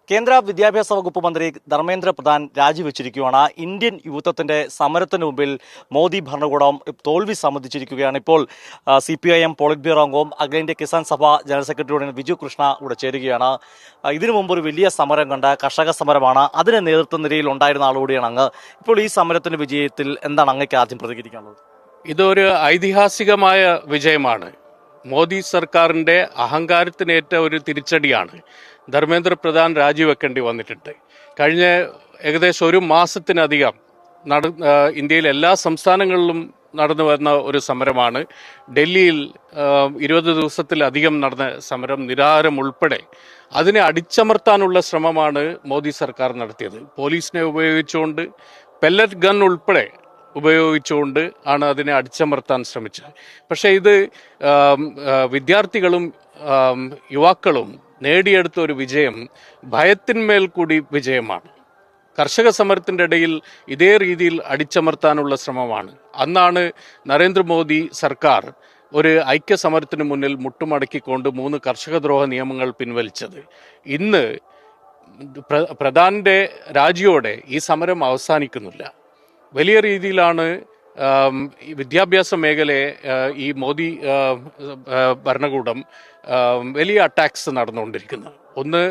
കേന്ദ്ര വിദ്യാഭ്യാസ വകുപ്പ് മന്ത്രി ധർമ്മേന്ദ്ര പ്രധാൻ രാജിവെച്ചിരിക്കുകയാണ്. ഇന്ത്യൻ യുവത്വത്തിന്റെ സമരത്തിന് മുമ്പിൽ മോദി ഭരണകൂടം തോൽവി സമ്മതിച്ചിരിക്കുകയാണ്. ഇപ്പോൾ CPIM പോളിറ്റ് ബ്യൂറോ അംഗവും അഖിലേന്ത്യാ കിസാൻ സഭ ജനറൽ സെക്രട്ടറിയുടെ ബിജു കൃഷ്ണ ഇവിടെ ചേരുകയാണ്. ഇതിനു മുമ്പ് ഒരു വലിയ സമരം കണ്ട കർഷക സമരമാണ്. അതിന് നേതൃത്വ നിരയിൽ ഉണ്ടായിരുന്ന ആളുകൂടിയാണ് അങ്ങ്. ഇപ്പോൾ ഈ സമരത്തിന്റെ വിജയത്തിൽ എന്താണ് അങ്ങേക്ക് ആദ്യം പ്രതികരിക്കാനുള്ളത്? ഇതൊരു ഐതിഹാസികമായ വിജയമാണ്. മോദി സർക്കാരിൻ്റെ അഹങ്കാരത്തിനേറ്റ ഒരു തിരിച്ചടിയാണ്. ധർമ്മേന്ദ്ര പ്രധാൻ രാജിവെക്കേണ്ടി വന്നിട്ടുണ്ട്. കഴിഞ്ഞ ഏകദേശം ഒരു മാസത്തിനധികം ഇന്ത്യയിലെ എല്ലാ സംസ്ഥാനങ്ങളിലും നടന്നു വരുന്ന ഒരു സമരമാണ്. ഡൽഹിയിൽ 20 ദിവസത്തിലധികം നടന്ന സമരം, നിരാഹാരം ഉൾപ്പെടെ അതിനെ അടിച്ചമർത്താനുള്ള ശ്രമമാണ് മോദി സർക്കാർ നടത്തിയത്. പോലീസിനെ ഉപയോഗിച്ചുകൊണ്ട്, പെല്ലറ്റ് ഗൺ ഉൾപ്പെടെ ഉപയോഗിച്ചുകൊണ്ട് ആണ് അതിനെ അടിച്ചമർത്താൻ ശ്രമിച്ചത്. പക്ഷേ ഇത് വിദ്യാർത്ഥികളും യുവാക്കളും നേടിയെടുത്ത ഒരു വിജയം ഭയത്തിന്മേൽ കൂടി വിജയമാണ്. കർഷക സമരത്തിൻ്റെ ഇടയിൽ ഇതേ രീതിയിൽ അടിച്ചമർത്താനുള്ള ശ്രമമാണ്. അന്നാണ് നരേന്ദ്രമോദി സർക്കാർ ഒരു ഐക്യസമരത്തിന് മുന്നിൽ മുട്ടുമടക്കിക്കൊണ്ട് 3 കർഷകദ്രോഹ നിയമങ്ങൾ പിൻവലിച്ചത്. ഇന്ന് പ്രധാന്റെ രാജിയോടെ ഈ സമരം അവസാനിക്കുന്നില്ല. വലിയ രീതിയിലാണ് വിദ്യാഭ്യാസ മേഖലയെ ഈ മോദി ഭരണകൂടം വലിയ അറ്റാക്സ് നടന്നുകൊണ്ടിരിക്കുന്നത്. ഒന്ന്,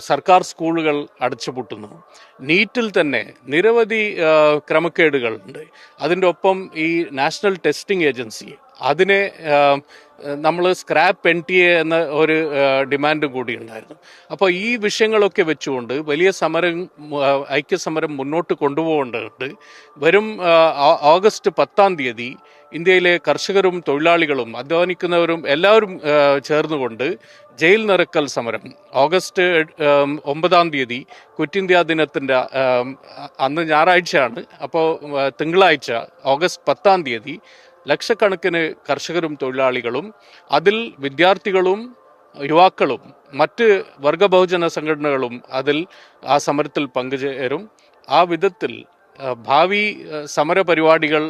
സർക്കാർ സ്കൂളുകൾ അടച്ചുപൂട്ടുന്നു. നീറ്റിൽ തന്നെ നിരവധി ക്രമക്കേടുകളുണ്ട്. അതിൻ്റെ ഒപ്പം ഈ നാഷണൽ ടെസ്റ്റിംഗ് ഏജൻസി അതിനെ നമ്മൾ സ്ക്രാപ്പ് NTA എന്ന ഒരു ഡിമാൻഡും കൂടി ഉണ്ടായിരുന്നു. അപ്പോൾ ഈ വിഷയങ്ങളൊക്കെ വെച്ചുകൊണ്ട് വലിയ ഐക്യസമരം മുന്നോട്ട് കൊണ്ടുപോകേണ്ടതുണ്ട്. വരും ഓഗസ്റ്റ് 10-ാം തീയതി ഇന്ത്യയിലെ കർഷകരും തൊഴിലാളികളും അധ്വാനിക്കുന്നവരും എല്ലാവരും ചേർന്നുകൊണ്ട് ജയിൽ നിറക്കൽ സമരം, ഓഗസ്റ്റ് 9-ാം തീയതി ക്വിറ്റ് ഇന്ത്യ ദിനത്തിൻ്റെ അന്ന് ഞായറാഴ്ചയാണ്. അപ്പോൾ തിങ്കളാഴ്ച ഓഗസ്റ്റ് 10-ാം തീയതി ലക്ഷക്കണക്കിന് കർഷകരും തൊഴിലാളികളും അതിൽ വിദ്യാർത്ഥികളും യുവാക്കളും മറ്റ് വർഗബഹുജന സംഘടനകളും ആ സമരത്തിൽ പങ്കുചേരും. ആ വിധത്തിൽ ഭാവി സമര പരിപാടികൾ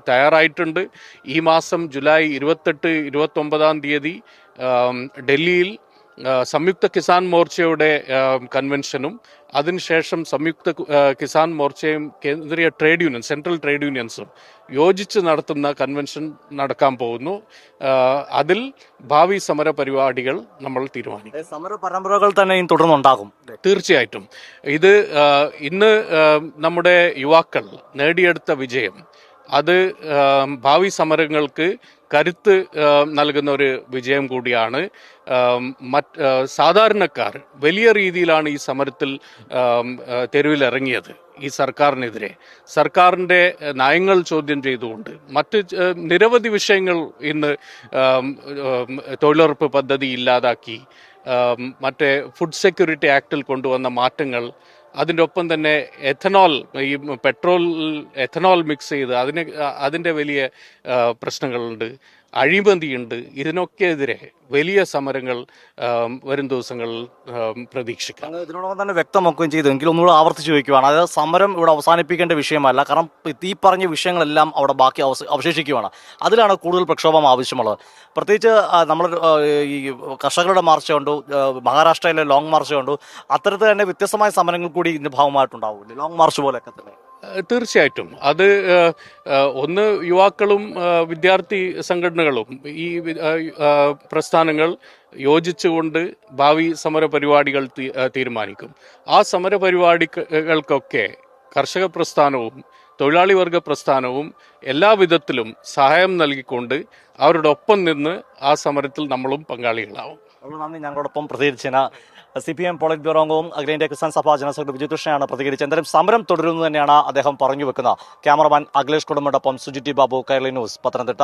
തയ്യാറായിട്ടുണ്ട്. ഈ മാസം ജൂലൈ 28-29-ാം തീയതി ഡൽഹിയിൽ സംയുക്ത കിസാൻ മോർച്ചയുടെ കൺവെൻഷനും അതിനുശേഷം സംയുക്ത കിസാൻ മോർച്ചയും കേന്ദ്രീയ ട്രേഡ് യൂണിയൻ, സെൻട്രൽ ട്രേഡ് യൂണിയൻസും യോജിച്ച് നടത്തുന്ന കൺവെൻഷൻ നടക്കാൻ പോകുന്നു. അതിൽ ഭാവി സമര പരിപാടികൾ നമ്മൾ തീരുമാനിക്കും. സമര പരമ്പരകൾ തന്നെ തുടർന്നുണ്ടാകും. തീർച്ചയായിട്ടും ഇത് ഇന്ന് നമ്മുടെ യുവാക്കൾ നേടിയെടുത്ത വിജയം അത് ഭാവി സമരങ്ങൾക്ക് കരുത്ത് നൽകുന്ന ഒരു വിജയം കൂടിയാണ്. സാധാരണക്കാർ വലിയ രീതിയിലാണ് ഈ സമരത്തിൽ തെരുവിലിറങ്ങിയത്. ഈ സർക്കാരിനെതിരെ, സർക്കാരിൻ്റെ നയങ്ങൾ ചോദ്യം ചെയ്തുകൊണ്ട് മറ്റ് നിരവധി വിഷയങ്ങൾ ഇന്ന് തൊഴിലുറപ്പ് പദ്ധതി ഇല്ലാതാക്കി, മറ്റേ ഫുഡ് സെക്യൂരിറ്റി ആക്ടിൽ കൊണ്ടുവന്ന മാറ്റങ്ങൾ, അതിൻ്റെ ഒപ്പം തന്നെ ഈ എഥനോൾ മിക്സ് ചെയ്ത് അതിൻ്റെ വലിയ പ്രശ്നങ്ങളുണ്ട്, അഴിമതിയുണ്ട്. ഇതിനൊക്കെ എതിരെ വലിയ സമരങ്ങൾ വരും ദിവസങ്ങളിൽ പ്രതീക്ഷിക്കാം. ഇതിനോടൊപ്പം തന്നെ വ്യക്തമാക്കുകയും ചെയ്തു. എങ്കിലും ഒന്നുകൂടെ ആവർത്തിച്ച് ചോദിക്കുകയാണ്, അതായത് സമരം ഇവിടെ അവസാനിപ്പിക്കേണ്ട വിഷയമല്ല. കാരണം ഈ പറഞ്ഞ വിഷയങ്ങളെല്ലാം അവിടെ ബാക്കി അവശേഷിക്കുകയാണ്. അതിലാണ് കൂടുതൽ പ്രക്ഷോഭം ആവശ്യമുള്ളത്. പ്രത്യേകിച്ച് നമ്മൾ ഈ കർഷകരുടെ മാർച്ച് കണ്ടു, മഹാരാഷ്ട്രയിലെ ലോങ് മാർച്ച് കണ്ടു. അത്തരത്തിൽ തന്നെ വ്യത്യസ്തമായ സമരങ്ങൾ കൂടി ഇതിന്റെ ഭാഗമായിട്ടുണ്ടാവില്ലേ, ലോങ് മാർച്ച് പോലെയൊക്കെ തന്നെ? തീർച്ചയായിട്ടും. അത് ഒന്ന്, യുവാക്കളും വിദ്യാർത്ഥി സംഘടനകളും ഈ പ്രസ്ഥാനങ്ങൾ യോജിച്ചുകൊണ്ട് ഭാവി സമര പരിപാടികൾ തീരുമാനിക്കും. ആ സമര പരിപാടികൾക്കൊക്കെ കർഷക പ്രസ്ഥാനവും തൊഴിലാളി വർഗ പ്രസ്ഥാനവും എല്ലാ വിധത്തിലും സഹായം നൽകിക്കൊണ്ട് അവരുടെ ഒപ്പം നിന്ന് ആ സമരത്തിൽ നമ്മളും പങ്കാളികളാവും. നന്ദി. ഞങ്ങളോടൊപ്പം പ്രതികരിച്ചതിന് CPIM പോളിറ്റ് ബ്യൂറോ അംഗവും അഖിലേന്ത്യാ കിസാൻ സഭ ജനറൽ സെക്രട്ടറി ബിജു കൃഷ്ണയാണ് പ്രതികരിച്ചത്. എന്തായാലും സമരം തുടരുന്നു തന്നെയാണ് അദ്ദേഹം പറഞ്ഞു വെക്കുന്നത്. ക്യാമറമാൻ അഖിലേഷ് കുടുംബത്തോടൊപ്പം സുജിറ്റി ബാബു, കൈരളി ന്യൂസ്, പത്തനംതിട്ട.